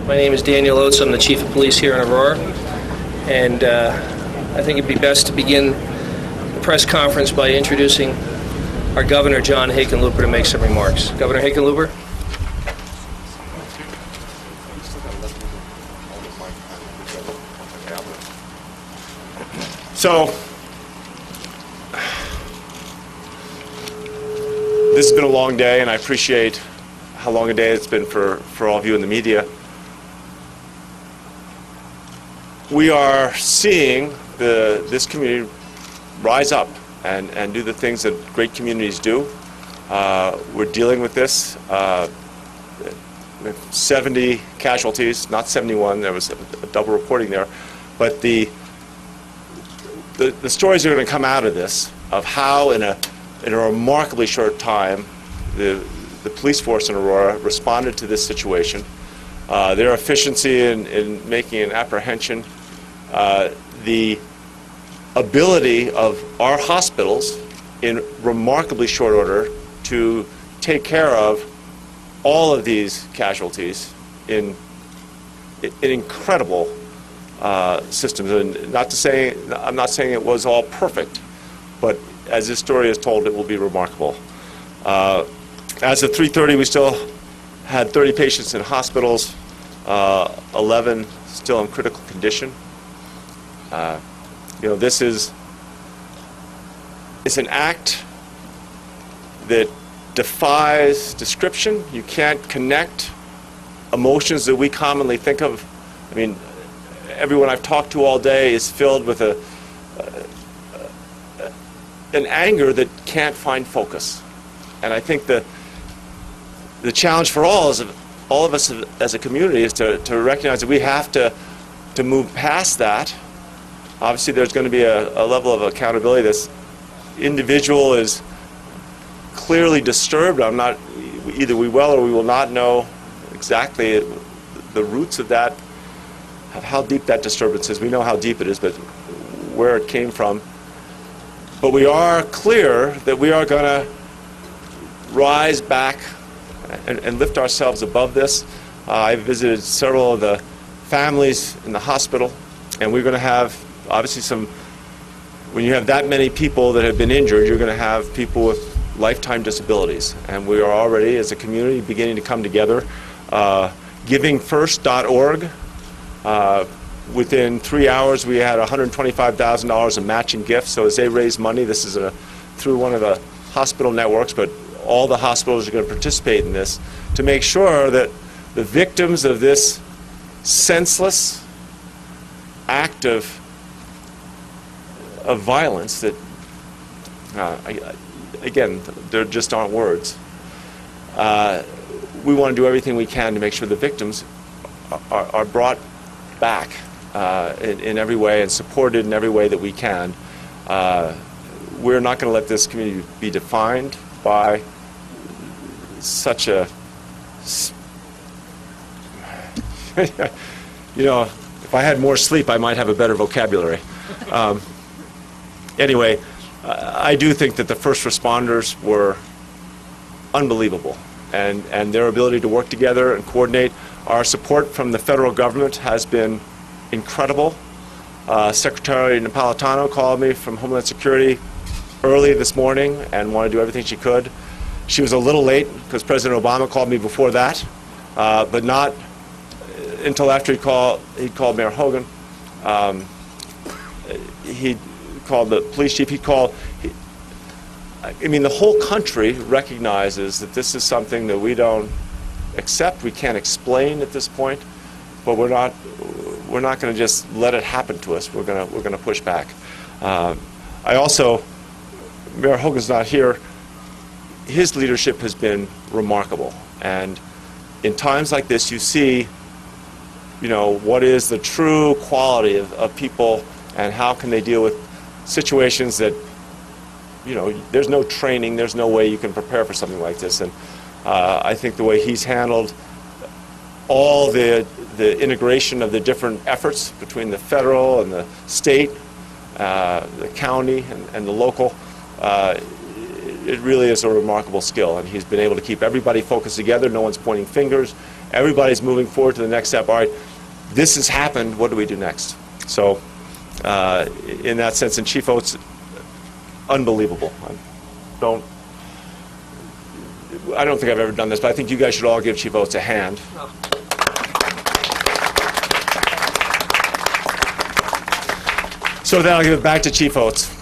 My name is Daniel Oates. I'm the Chief of Police here in Aurora. And I think it'd be best to begin the press conference by introducing our Governor, John Hickenlooper, to make some remarks. Governor Hickenlooper. So, this has been a long day, and I appreciate how long a day it's been for all of you in the media. We are seeing this community rise up and do the things that great communities do. We're dealing with this. 70 casualties, not 71. There was a double reporting there. But the stories are going to come out of this, of how in a remarkably short time the police force in Aurora responded to this situation. Their efficiency in making an apprehension, the ability of our hospitals in remarkably short order to take care of all of these casualties in incredible systems. And I'm not saying it was all perfect, but as this story is told, it will be remarkable. As of 3:30, we still had 30 patients in hospitals, 11 still in critical condition. This is an act that defies description. You can't connect emotions that we commonly think of. I mean, everyone I've talked to all day is filled with an anger that can't find focus. And I think the challenge for all of us as a community is to recognize that we have to move past that. Obviously, there's going to be a level of accountability. This individual is clearly disturbed. Either we will or we will not know exactly the roots of that, of how deep that disturbance is. We know how deep it is, but where it came from. But we are clear that we are going to rise back and lift ourselves above this. I visited several of the families in the hospital, and we're going to have, obviously, when you have that many people that have been injured, you're going to have people with lifetime disabilities. And we are already, as a community, beginning to come together. GivingFirst.org. Within 3 hours, we had $125,000 in matching gifts. So as they raise money, this is through one of the hospital networks, but all the hospitals are going to participate in this to make sure that the victims of this senseless act of violence that, again, there just aren't words. We want to do everything we can to make sure the victims are brought back in every way and supported in every way that we can. We're not going to let this community be defined by such a, if I had more sleep, I might have a better vocabulary. Anyway, I do think that the first responders were unbelievable, and their ability to work together and coordinate. Our support from the federal government has been incredible. Secretary Napolitano called me from Homeland Security early this morning and wanted to do everything she could. She was a little late because President Obama called me before that, but not until after he called Mayor Hogan. He called the police chief. The whole country recognizes that this is something that we don't accept, we can't explain at this point, but we're not going to just let it happen to us. We're going to push back. Mayor Hogan's not here. His leadership has been remarkable, and in times like this, you see, what is the true quality of people and how can they deal with situations that, there's no training, there's no way you can prepare for something like this. And I think the way he's handled all the integration of the different efforts between the federal and the state, the county and the local, it really is a remarkable skill. And he's been able to keep everybody focused together. No one's pointing fingers. Everybody's moving forward to the next step. All right, this has happened. What do we do next? So, in that sense, and Chief Oates, unbelievable. I don't think I've ever done this, but I think you guys should all give Chief Oates a hand. So then I'll give it back to Chief Oates.